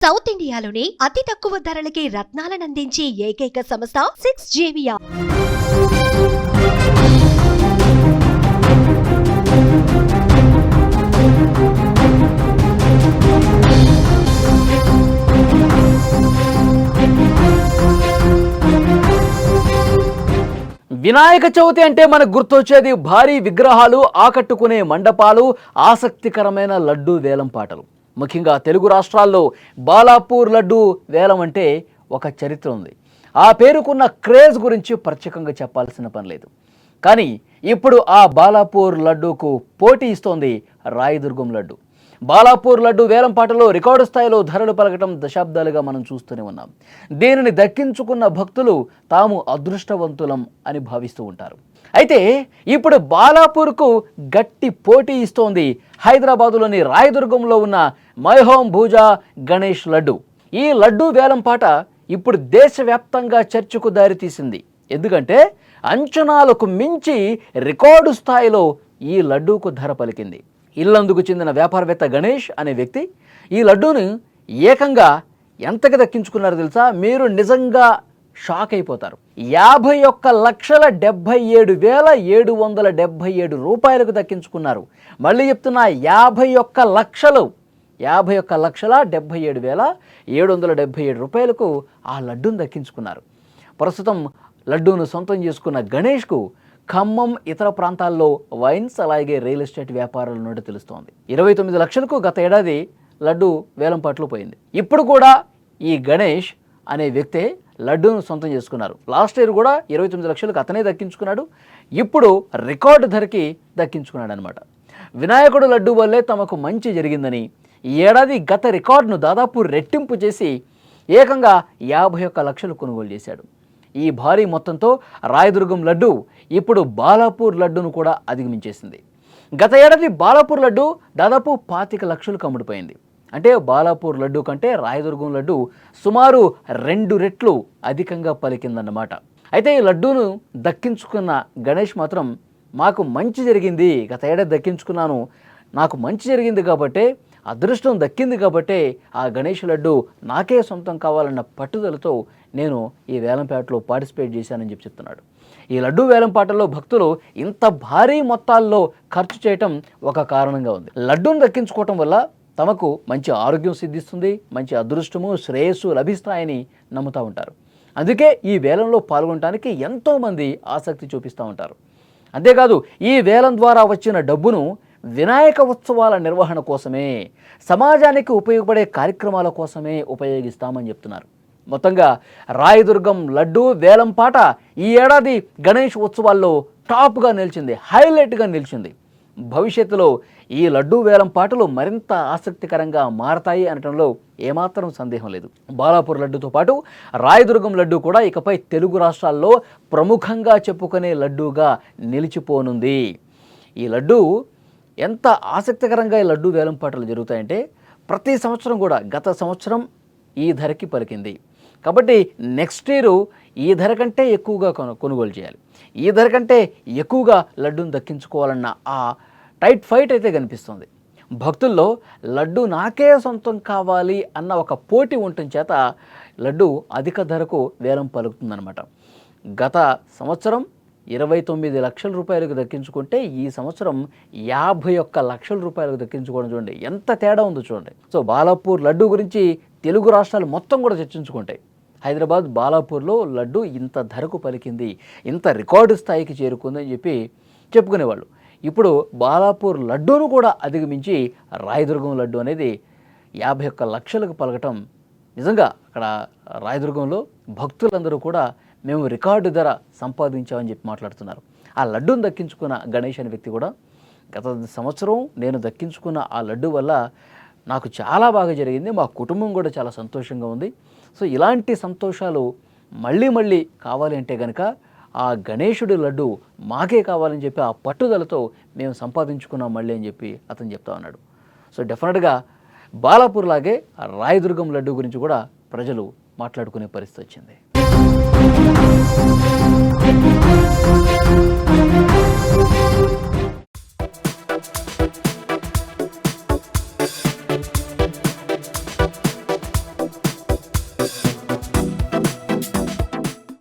South ఇండియాలోని అతి తక్కువ ధరలకి రత్నాలనందించే ఏకైక సంస్థ 6JVR. వినాయక చవితి అంటే మనకు గుర్తొచ్చేది భారీ విగ్రహాలు, ఆకట్టుకునే మండపాలు, ఆసక్తికరమైన లడ్డూ వేలం పాటలు. ముఖ్యంగా తెలుగు రాష్ట్రాల్లో బాలాపూర్ లడ్డూ వేలం అంటే ఒక చరిత్ర ఉంది. ఆ పేరుకున్న క్రేజ్ గురించి ప్రత్యేకంగా చెప్పాల్సిన పని లేదు. కానీ ఇప్పుడు ఆ బాలాపూర్ లడ్డూకు పోటీ ఇస్తోంది రాయదుర్గం లడ్డు. బాలాపూర్ లడ్డు వేలం పాటలో రికార్డు స్థాయిలో ధరలు పలకటం దశాబ్దాలుగా మనం చూస్తూనే ఉన్నాం. దీనిని దక్కించుకున్న భక్తులు తాము అదృష్టవంతులం అని భావిస్తూ ఉంటారు. అయితే ఇప్పుడు బాలాపూర్కు గట్టి పోటీ ఇస్తోంది హైదరాబాదులోని రాయదుర్గంలో ఉన్న మైహోం భూజా గణేష్ లడ్డు. ఈ లడ్డు వేలం పాట ఇప్పుడు దేశవ్యాప్తంగా చర్చకు దారితీసింది. ఎందుకంటే అంచనాలకు మించి రికార్డు స్థాయిలో ఈ లడ్డూకు ధర పలికింది. ఇల్లందుకు చెందిన వ్యాపారవేత్త గణేష్ అనే వ్యక్తి ఈ లడ్డూను ఏకంగా ఎంతకి దక్కించుకున్నారో తెలుసా? మీరు నిజంగా షాక్ అయిపోతారు. 51,77,777 రూపాయలకు దక్కించుకున్నారు. మళ్ళీ చెప్తున్నా, 51,77,777 రూపాయలకు ఆ లడ్డూను దక్కించుకున్నారు. ప్రస్తుతం లడ్డూను సొంతం చేసుకున్న గణేష్కు ఖమ్మం, ఇతర ప్రాంతాల్లో వైన్స్, అలాగే రియల్ ఎస్టేట్ వ్యాపారాల నుండి తెలుస్తోంది. 29 లక్షలకు గత ఏడాది లడ్డు వేలంపాట్లో పోయింది. ఇప్పుడు కూడా ఈ గణేష్ అనే వ్యక్తే లడ్డూను సొంతం చేసుకున్నారు. లాస్ట్ ఇయర్ కూడా 29 లక్షలకు అతనే దక్కించుకున్నాడు. ఇప్పుడు రికార్డు ధరకి దక్కించుకున్నాడు అనమాట. వినాయకుడు లడ్డు వల్లే తమకు మంచి జరిగిందని ఈ ఏడాది గత రికార్డును దాదాపు రెట్టింపు చేసి ఏకంగా 51 లక్షలు కొనుగోలు చేశాడు. ఈ భారీ మొత్తంతో రాయదుర్గం లడ్డు ఇప్పుడు బాలాపూర్ లడ్డును కూడా అధిగమించేసింది. గత ఏడాది బాలాపూర్ లడ్డు దాదాపు 25 లక్షలకు అమ్ముడుపోయింది. అంటే బాలాపూర్ లడ్డు కంటే రాయదుర్గం లడ్డు సుమారు 2 రెట్లు అధికంగా పలికిందన్నమాట. అయితే ఈ లడ్డూను దక్కించుకున్న గణేష్ మాత్రం, మాకు మంచి జరిగింది, గత ఏడాది దక్కించుకున్నాను, నాకు మంచి జరిగింది కాబట్టే, అదృష్టం దక్కింది కాబట్టే ఆ గణేష్ లడ్డు నాకే సొంతం కావాలన్న పట్టుదలతో నేను ఈ వేలంపాటలో పార్టిసిపేట్ చేశానని చెప్తున్నాడు. ఈ లడ్డు వేలంపాటలో భక్తులు ఇంత భారీ మొత్తాల్లో ఖర్చు చేయటం ఒక కారణంగా ఉంది. లడ్డూను దక్కించుకోవటం వల్ల తమకు మంచి ఆరోగ్యం సిద్ధిస్తుంది, మంచి అదృష్టము, శ్రేయస్సు లభిస్తాయని నమ్ముతూ ఉంటారు. అందుకే ఈ వేలంలో పాల్గొనడానికి ఎంతోమంది ఆసక్తి చూపిస్తూ ఉంటారు. అంతేకాదు ఈ వేలం ద్వారా వచ్చిన డబ్బును వినాయక ఉత్సవాల నిర్వహణ కోసమే, సమాజానికి ఉపయోగపడే కార్యక్రమాల కోసమే ఉపయోగిస్తామని చెప్తున్నారు. మొత్తంగా రాయదుర్గం లడ్డు వేలం పాట ఈ ఏడాది గణేష్ ఉత్సవాల్లో టాప్గా నిలిచింది, హైలైట్గా నిలిచింది. భవిష్యత్తులో ఈ లడ్డు వేలం పాటలు మరింత ఆసక్తికరంగా మారతాయి అనటంలో ఏమాత్రం సందేహం లేదు. బాలాపూర్ లడ్డుతో పాటు రాయదుర్గం లడ్డు కూడా ఇకపై తెలుగు రాష్ట్రాల్లో ప్రముఖంగా చెప్పుకునే లడ్డూగా నిలిచిపోనుంది. ఈ లడ్డు ఎంత ఆసక్తికరంగా ఈ లడ్డు వేలం పాటలు జరుగుతాయంటే, ప్రతి సంవత్సరం కూడా గత సంవత్సరం ఈ ధరకి పలికింది కాబట్టి నెక్స్ట్ ఇయర్ ఈ ధర కంటే ఎక్కువగా కొనుగోలు చేయాలి, ఈ ధర కంటే ఎక్కువగా లడ్డూను దక్కించుకోవాలన్న ఆ టైట్ ఫైట్ అయితే కనిపిస్తుంది. భక్తుల్లో లడ్డు నాకే సొంతం కావాలి అన్న ఒక పోటీ ఉండటం చేత లడ్డు అధిక ధరకు వేలం పలుకుతుందన్నమాట. గత సంవత్సరం 29 లక్షల రూపాయలకు దక్కించుకుంటే ఈ సంవత్సరం 51 లక్షల రూపాయలకు దక్కించుకోవడం చూడండి, ఎంత తేడా ఉందో చూడండి. సో బాలాపూర్ లడ్డు గురించి తెలుగు రాష్ట్రాలు మొత్తం కూడా చర్చించుకుంటాయి. హైదరాబాద్ బాలాపూర్లో లడ్డు ఇంత ధరకు పలికింది, ఇంత రికార్డు స్థాయికి చేరుకుందని చెప్పి చెప్పుకునేవాళ్ళు. ఇప్పుడు బాలాపూర్ లడ్డూను కూడా అధిగమించి రాయదుర్గం లడ్డు అనేది 51 లక్షలకు పలకటం నిజంగా అక్కడ రాయదుర్గంలో భక్తులందరూ కూడా మేము రికార్డు ధర సంపాదించామని చెప్పి మాట్లాడుతున్నారు. ఆ లడ్డూను దక్కించుకున్న గణేష్ అనే వ్యక్తి కూడా, గత సంవత్సరం నేను దక్కించుకున్న ఆ లడ్డు వల్ల నాకు చాలా బాగా జరిగింది, మా కుటుంబం కూడా చాలా సంతోషంగా ఉంది. సో ఇలాంటి సంతోషాలు మళ్ళీ కావాలి అంటే కనుక ఆ గణేశుడి లడ్డు మాకే కావాలని చెప్పి ఆ పట్టుదలతో మేము సంపాదించుకున్నాం మళ్ళీ అని చెప్పి అతను చెప్తా ఉన్నాడు. సో డెఫినెట్గా బాలాపూర్ లాగే రాయదుర్గం లడ్డు గురించి కూడా ప్రజలు మాట్లాడుకునే పరిస్థితి వచ్చింది.